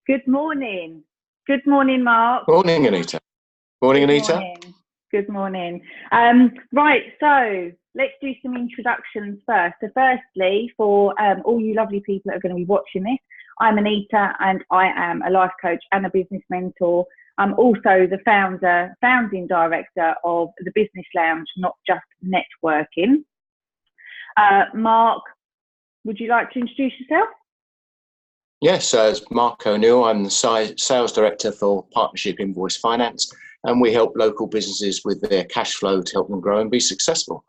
Good morning. Good morning, Mark. Morning, Anita. Morning, Anita. Morning. Good morning. Right, so let's do some introductions first. So firstly, for all you lovely people that are going to be watching this, I'm Anita and I am a life coach and a business mentor. I'm also the founding director of the Business Lounge, Not Just Networking. Mark, would you like to introduce yourself? Yes, as Mark O'Neill, I'm the sales director for Partnership Invoice Finance, and we help local businesses with their cash flow to help them grow and be successful.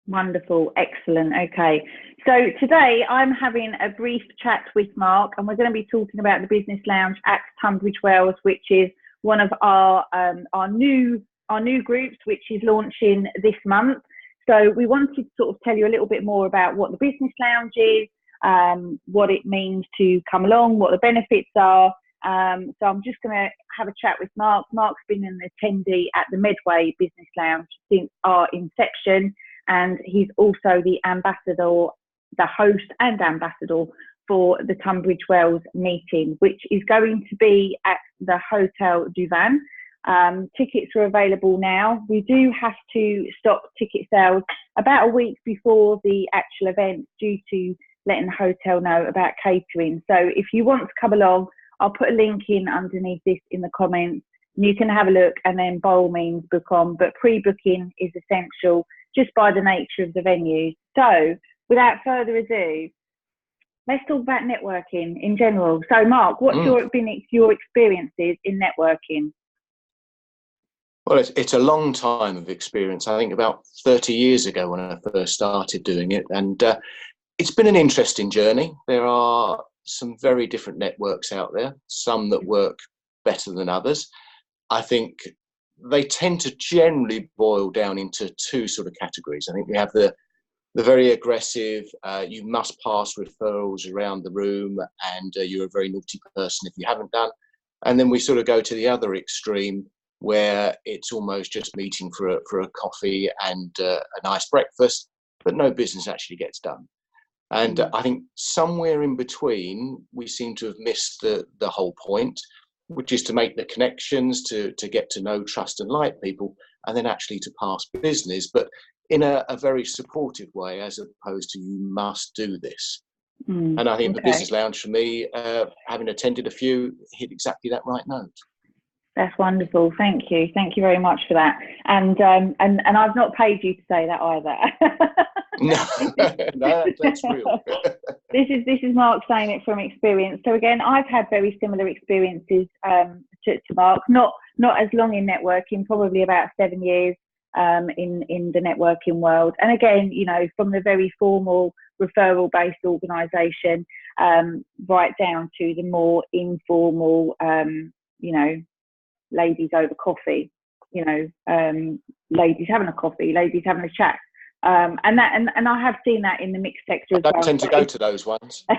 Wonderful, excellent. Okay, so today I'm having a brief chat with Mark, and we're going to be talking about the Business Lounge at Tunbridge Wells, which is one of our new groups, which is launching this month. So we wanted to sort of tell you a little bit more about what the Business Lounge is, what it means to come along, what the benefits are. So I'm just going to have a chat with Mark. Mark's been an attendee at the Medway Business Lounge since our inception, and he's also the ambassador, the host and ambassador for the Tunbridge Wells meeting, which is going to be at the Hotel du Vin. Tickets are available now. We do have to stop ticket sales about a week before the actual event due to letting the hotel know about catering. So if you want to come along, I'll put a link in underneath this in the comments. And you can have a look and then by all means book on. But pre-booking is essential just by the nature of the venue. So without further ado, let's talk about networking in general. So Mark, what's your experiences in networking? Well, it's a long time of experience. I think about 30 years ago when I first started doing it. And it's been an interesting journey. There are some very different networks out there, some that work better than others. I think they tend to generally boil down into two sort of categories. I think we have the very aggressive, you must pass referrals around the room and you're a very naughty person if you haven't done. And then we sort of go to the other extreme where it's almost just meeting for a coffee and a nice breakfast, but no business actually gets done. And I think somewhere in between, we seem to have missed the whole point, which is to make the connections, to get to know, trust and like people, and then actually to pass business, but in a very supportive way, as opposed to you must do this. And I think the Business Lounge for me, having attended a few, hit exactly that right note. That's wonderful. Thank you. Thank you very much for that. And I've not paid you to say that either. No, that's real. This is Mark saying it from experience. So again, I've had very similar experiences to Mark. Not as long in networking, probably about 7 years in the networking world. And again, you know, from the very formal referral-based organisation right down to the more informal, you know, ladies over coffee, you know, ladies having a coffee, ladies having a chat. And I have seen that in the mixed sector as well. I don't tend to go to those ones. But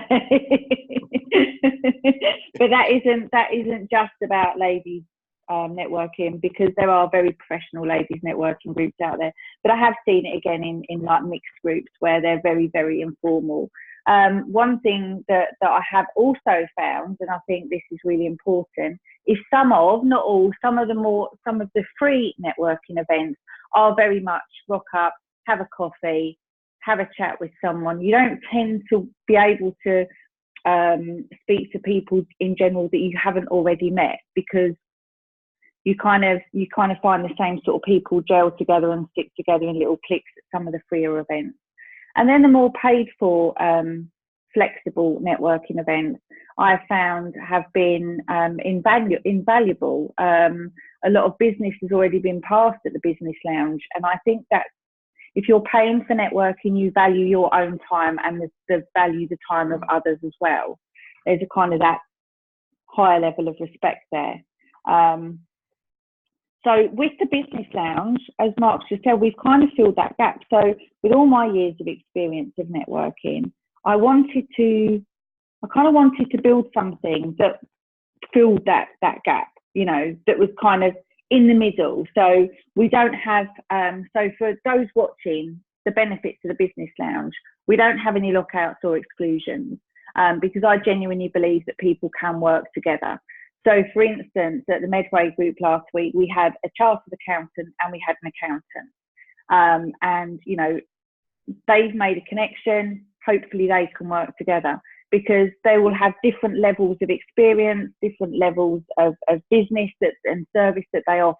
that isn't just about ladies networking, because there are very professional ladies networking groups out there. But I have seen it again in like mixed groups where they're very, very informal. One thing that I have also found, and I think this is really important, is not all, some of the free networking events are very much rock up, have a coffee, have a chat with someone. You don't tend to be able to speak to people in general that you haven't already met, because you kind of find the same sort of people gel together and stick together in little cliques at some of the freer events. And then the more paid for flexible networking events, I've found have been invaluable. A lot of business has already been passed at the Business Lounge, and I think that if you're paying for networking, you value your own time and the value the time of others as well. There's a kind of that higher level of respect there. So with the Business Lounge, as Mark just said, we've kind of filled that gap. So with all my years of experience of networking, I kind of wanted to build something that filled that gap, you know, that was kind of in the middle. So we don't have, so for those watching, the benefits of the Business Lounge, we don't have any lockouts or exclusions. because I genuinely believe that people can work together. So, for instance, at the Medway group last week, we had a chartered accountant and we had an accountant. And, you know, they've made a connection. Hopefully they can work together, because they will have different levels of experience, different levels of business and service that they offer.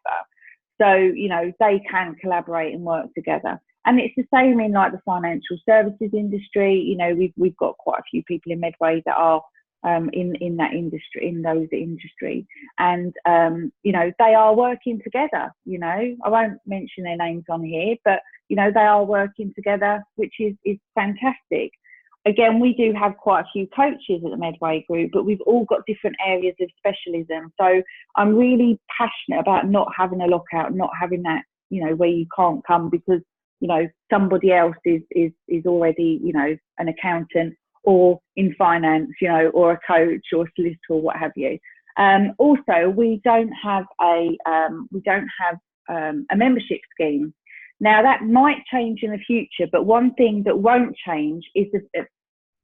So, you know, they can collaborate and work together. And it's the same in like the financial services industry. You know, we've got quite a few people in Medway that are in that industry, in those industry, and you know, they are working together. You know, I won't mention their names on here, but you know, they are working together, which is fantastic. Again, we do have quite a few coaches at the Medway group, but we've all got different areas of specialism. So I'm really passionate about not having a lockout, not having that, you know, where you can't come because, you know, somebody else is already, you know, an accountant or in finance, you know, or a coach or a solicitor or what have you. Also, we don't have a membership scheme. Now that might change in the future, but one thing that won't change is the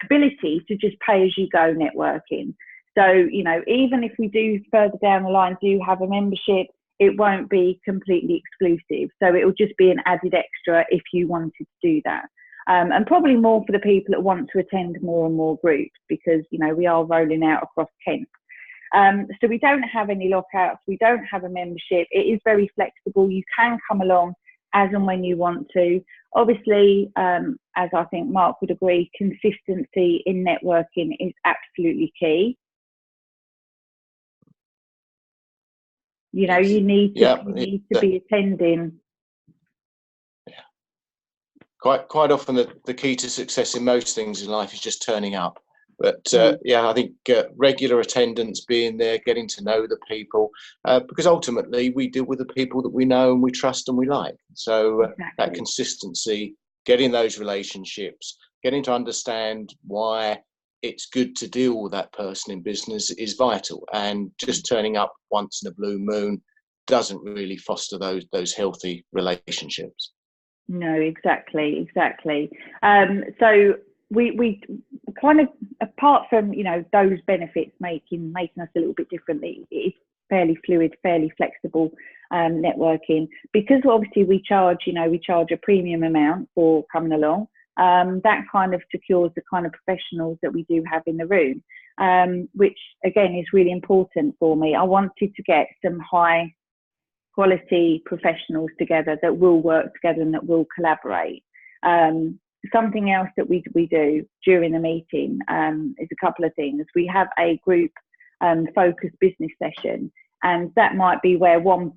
ability to just pay as you go networking. So, you know, even if we do further down the line do have a membership, it won't be completely exclusive. So it will just be an added extra if you wanted to do that. And probably more for the people that want to attend more and more groups, because, you know, we are rolling out across Kent. So we don't have any lockouts. We don't have a membership. It is very flexible. You can come along as and when you want to. Obviously, as I think Mark would agree, consistency in networking is absolutely key. You know, you need to be attending. Quite often the key to success in most things in life is just turning up. But yeah, I think regular attendance, being there, getting to know the people, because ultimately we deal with the people that we know and we trust and we like. So Exactly. that consistency, getting those relationships, getting to understand why it's good to deal with that person in business is vital. And just turning up once in a blue moon doesn't really foster those healthy relationships. No, exactly. So we kind of, apart from, you know, those benefits making us a little bit differently, it's fairly fluid, fairly flexible networking, because obviously we charge a premium amount for coming along. That kind of secures the kind of professionals that we do have in the room, which again is really important for me. I wanted to get some high quality professionals together that will work together and that will collaborate. Something else that we do during the meeting is a couple of things. We have a group focused business session, and that might be where one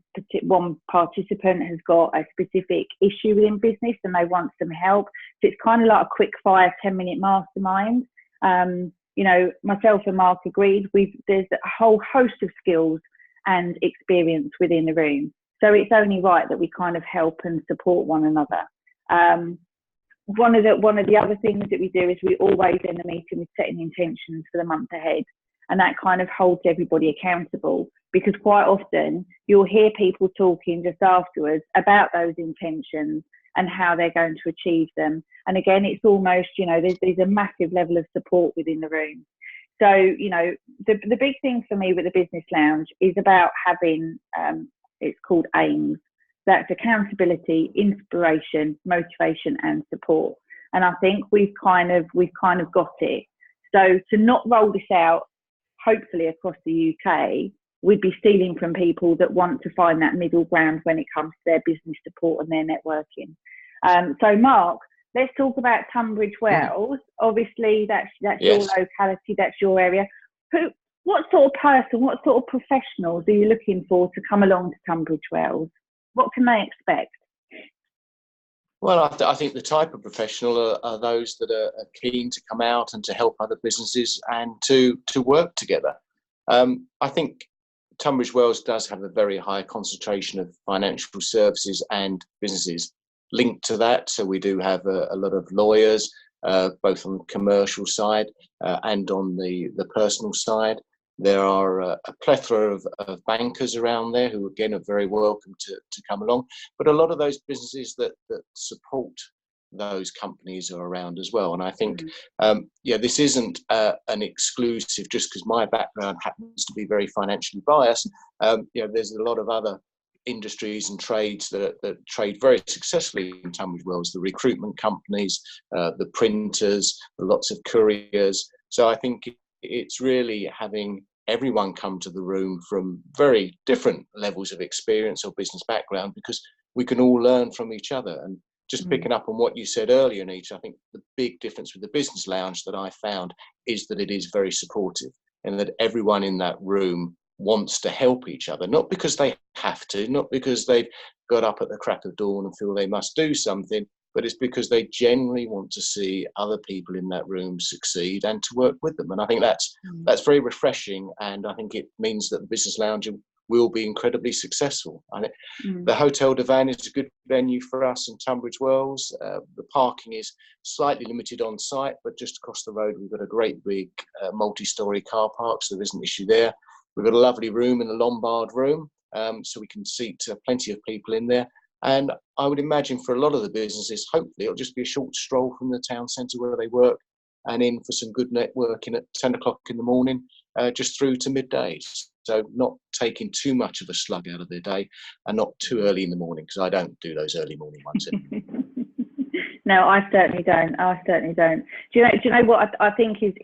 participant has got a specific issue within business and they want some help. So it's kind of like a quick 5-10 minute mastermind. You know, myself and Mark agreed, there's a whole host of skills and experience within the room. So it's only right that we kind of help and support one another. One of the other things that we do is we always end the meeting with setting intentions for the month ahead. And that kind of holds everybody accountable, because quite often you'll hear people talking just afterwards about those intentions and how they're going to achieve them. And again, it's almost, you know, there's a massive level of support within the room. So, you know, the big thing for me with the Business Lounge is about having, it's called AIMS. That's accountability, inspiration, motivation, and support. And I think we've kind of got it. So to not roll this out, hopefully across the UK, we'd be stealing from people that want to find that middle ground when it comes to their business support and their networking. So Mark, let's talk about Tunbridge Wells. Obviously, that's yes. Your locality, that's your area. What sort of person, what sort of professionals are you looking for to come along to Tunbridge Wells? What can they expect? Well, I think the type of professional are those that are keen to come out and to help other businesses and to work together. I think Tunbridge Wells does have a very high concentration of financial services and businesses linked to that. So we do have a lot of lawyers, both on the commercial side and on the personal side. There are a plethora of bankers around there who, again, are very welcome to come along. But a lot of those businesses that support those companies are around as well. And I think, this isn't an exclusive just because my background happens to be very financially biased. There's a lot of other industries and trades that trade very successfully in Tunbridge Wells, the recruitment companies, the printers, lots of couriers. So I think it's really having everyone come to the room from very different levels of experience or business background, because we can all learn from each other. And just picking up on what you said earlier, Anita, I think the big difference with the business lounge that I found is that it is very supportive, and that everyone in that room wants to help each other, not because they have to, not because they've got up at the crack of dawn and feel they must do something, but it's because they genuinely want to see other people in that room succeed and to work with them. And I think that's very refreshing, and I think it means that the business lounge will be incredibly successful. The Hotel Divan is a good venue for us in Tunbridge Wells. The parking is slightly limited on site, but just across the road we've got a great big multi-storey car park, so there isn't an issue there. We've got a lovely room in the Lombard room, so we can seat plenty of people in there. And I would imagine for a lot of the businesses, hopefully it'll just be a short stroll from the town centre where they work and in for some good networking at 10 o'clock in the morning, just through to midday. So not taking too much of a slug out of their day, and not too early in the morning, because I don't do those early morning ones anymore. No, I certainly don't. Do you know what I think is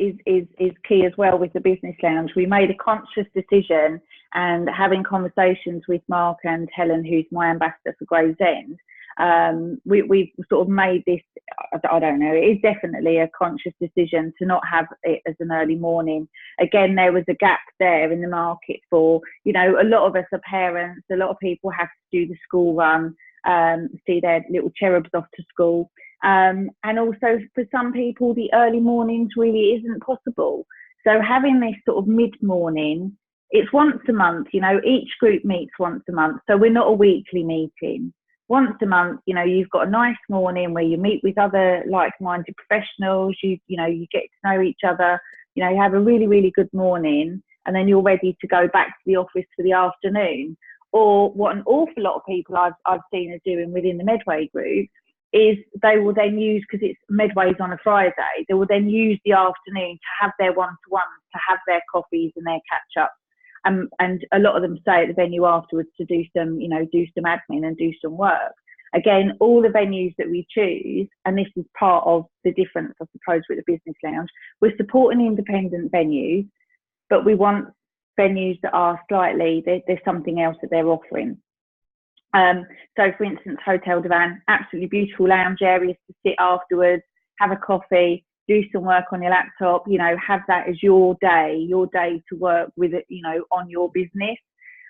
key as well with the business lounge? We made a conscious decision, and having conversations with Mark and Helen, who's my ambassador for Gravesend, we've sort of made this, I don't know, it is definitely a conscious decision to not have it as an early morning. Again, there was a gap there in the market for, a lot of us are parents, a lot of people have to do the school run, see their little cherubs off to school. And also for some people, the early mornings really isn't possible. So having this sort of mid-morning, it's once a month, each group meets once a month. So we're not a weekly meeting. Once a month, you've got a nice morning where you meet with other like-minded professionals, you get to know each other, you have a really, really good morning, and then you're ready to go back to the office for the afternoon. Or what an awful lot of people I've seen are doing within the Medway group is they will then use, because it's Medway's on a Friday, they will then use the afternoon to have their one-to-ones, to have their coffees and their catch-ups. And a lot of them stay at the venue afterwards to do some admin and do some work. Again, all the venues that we choose, and this is part of the difference, I suppose, with the business lounge, we're supporting independent venues, but we want venues that are slightly, there's something else that they're offering. So for instance, Hotel Divan, absolutely beautiful lounge areas to sit afterwards, have a coffee, do some work on your laptop, have that as your day to work with it, on your business.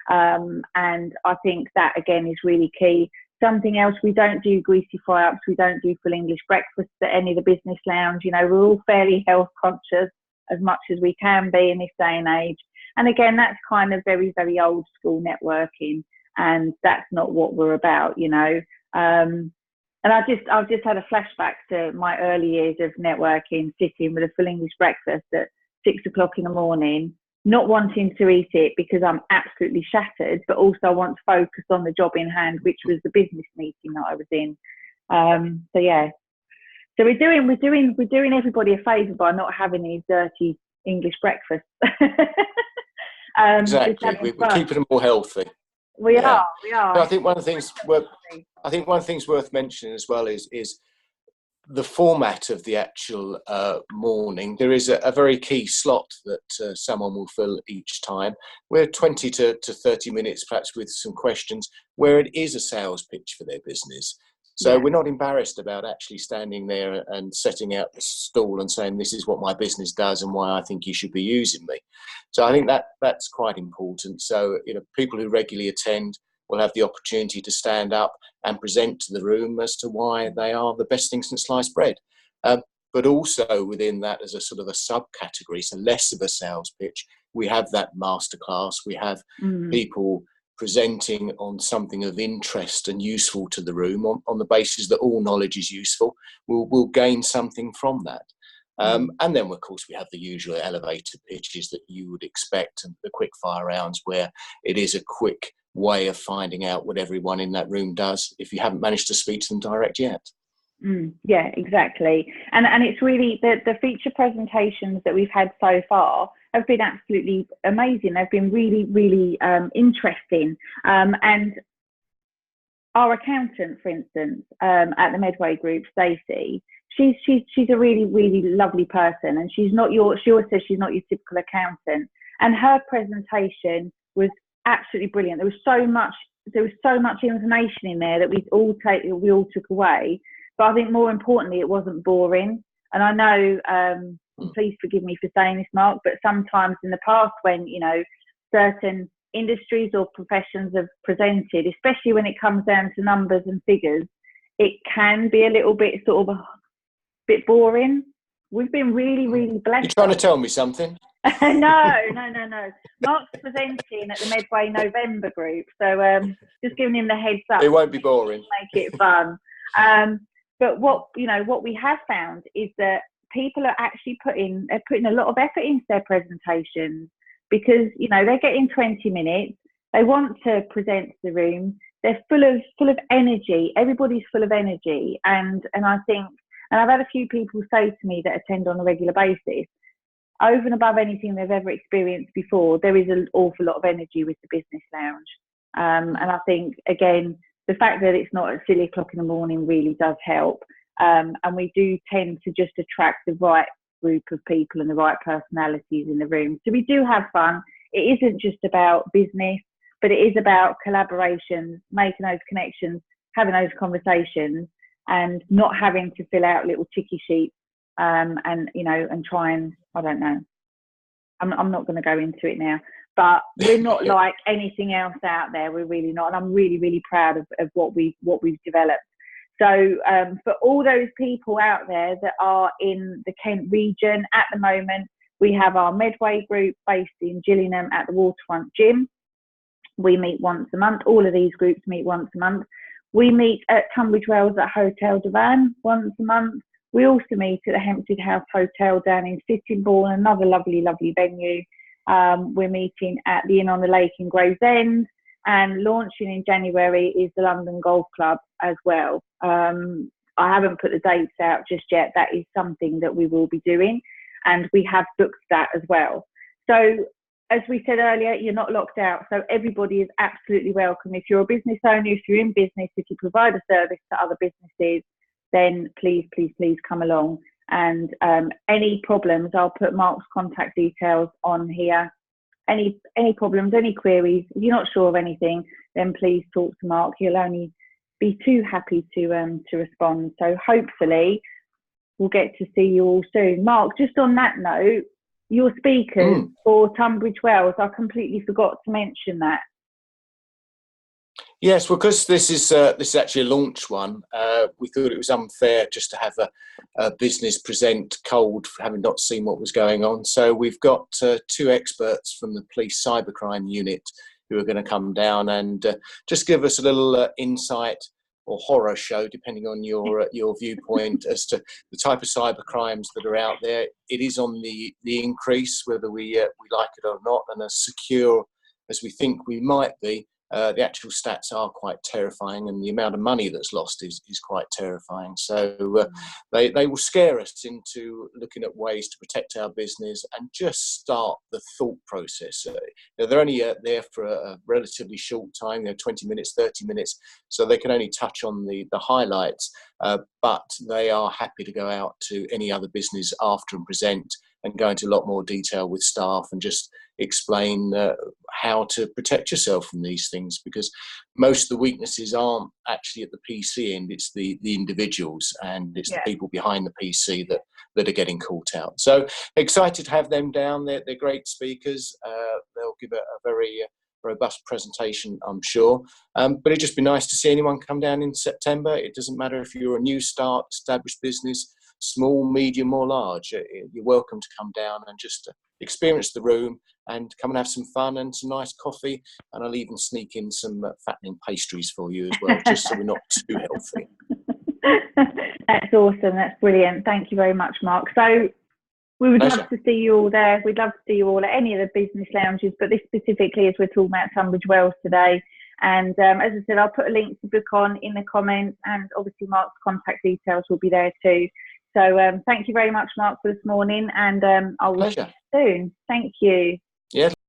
And I think that again is really key. Something else, we don't do greasy fry-ups, we don't do full English breakfasts at any of the business lounge. We're all fairly health conscious as much as we can be in this day and age. And again, that's kind of very, very old school networking, and that's not what we're about, And I've just had a flashback to my early years of networking, sitting with a full English breakfast at 6 o'clock in the morning, not wanting to eat it because I'm absolutely shattered, but also want to focus on the job in hand, which was the business meeting that I was in. So yeah, so we're doing everybody a favour by not having these dirty English breakfasts. Exactly, we're keeping them more healthy. We are. But I think one of the things worth mentioning as well is the format of the actual morning. There is a very key slot that someone will fill each time. We're 20 to 30 minutes, perhaps with some questions, where it is a sales pitch for their business. So we're not embarrassed about actually standing there and setting out the stall and saying, this is what my business does and why I think you should be using me. So I think that's quite important. So, people who regularly attend will have the opportunity to stand up and present to the room as to why they are the best thing since sliced bread. But also within that, as a sort of a subcategory, so less of a sales pitch, we have that masterclass. We have people presenting on something of interest and useful to the room on the basis that all knowledge is useful. We'll gain something from that. And then, of course, we have the usual elevator pitches that you would expect, and the quick fire rounds where it is a quick way of finding out what everyone in that room does if you haven't managed to speak to them direct yet. Yeah, exactly. And it's really the feature presentations that we've had so far have been absolutely amazing. They've been really, really interesting. And our accountant, for instance, at the Medway Group, Stacey, she's a really, really lovely person, and she always says she's not your typical accountant. And her presentation was absolutely brilliant. There was so much information in there that we all took away. But I think more importantly, it wasn't boring. And I know, please forgive me for saying this, Mark, but sometimes in the past when, certain industries or professions have presented, especially when it comes down to numbers and figures, it can be a little bit sort of a bit boring. We've been really, really blessed. You're trying to tell me something? No. Mark's presenting at the Medway November group, so just giving him the heads up. It won't be boring. Make it fun. But what we have found is that people are actually putting a lot of effort into their presentations, because they're getting 20 minutes. They want to present to the room. They're full of energy. Everybody's full of energy, and I think, and I've had a few people say to me that attend on a regular basis, over and above anything they've ever experienced before, there is an awful lot of energy with the business lounge. And I think, again, the fact that it's not at silly o'clock in the morning really does help. And we do tend to just attract the right group of people and the right personalities in the room. So we do have fun. It isn't just about business, but it is about collaboration, making those connections, having those conversations, and not having to fill out little ticky sheets and try and, I don't know. I'm not going to go into it now, but we're not like anything else out there. We're really not. And I'm really, really proud of what we've developed. So for all those people out there that are in the Kent region at the moment, we have our Medway group based in Gillingham at the Waterfront Gym. We meet once a month. All of these groups meet once a month. We meet at Tunbridge Wells at Hotel Divan once a month. We also meet at the Hempstead House Hotel down in Sittingbourne, another lovely, lovely venue. We're meeting at the Inn on the Lake in Gravesend, and launching in January is the London Golf Club as well. I haven't put the dates out just yet. That is something that we will be doing, and we have booked that as well. So as we said earlier, you're not locked out. So everybody is absolutely welcome. If you're a business owner, if you're in business, if you provide a service to other businesses, then please, please, please come along. And any problems, I'll put Mark's contact details on here. Any problems, any queries, if you're not sure of anything, then please talk to Mark. He'll only be too happy to respond. So hopefully we'll get to see you all soon. Mark, just on that note, your speakers for Tunbridge Wells, I completely forgot to mention that. Yes, well, because this is actually a launch one, we thought it was unfair just to have a business present cold, having not seen what was going on. So we've got two experts from the police cybercrime unit who are going to come down and just give us a little insight or horror show, depending on your viewpoint, as to the type of cybercrimes that are out there. It is on the increase, whether we like it or not, and as secure as we think we might be. The actual stats are quite terrifying, and the amount of money that's lost is quite terrifying. So they will scare us into looking at ways to protect our business and just start the thought process. They're only there for a relatively short time, 20 minutes, 30 minutes, so they can only touch on the highlights, but they are happy to go out to any other business after and present and go into a lot more detail with staff and just explain how to protect yourself from these things, because most of the weaknesses aren't actually at the PC end, it's the individuals, and it's the people behind the PC that are getting caught out. So excited to have them down. They're great speakers. They'll give a very robust presentation, I'm sure. But it'd just be nice to see anyone come down in September. It doesn't matter if you're a new start, established business, small, medium or large. You're welcome to come down and just experience the room and come and have some fun and some nice coffee, and I'll even sneak in some fattening pastries for you as well, just so we're not too healthy. That's awesome. That's brilliant. Thank you very much, Mark. So we would love to see you all there. We'd love to see you all at any of the business lounges, but this specifically, as we're talking about Tunbridge Wells today, And as I said, I'll put a link to book on in the comments, and obviously Mark's contact details will be there too. So thank you very much, Mark, for this morning, and I'll see you soon. Thank you. Yeah.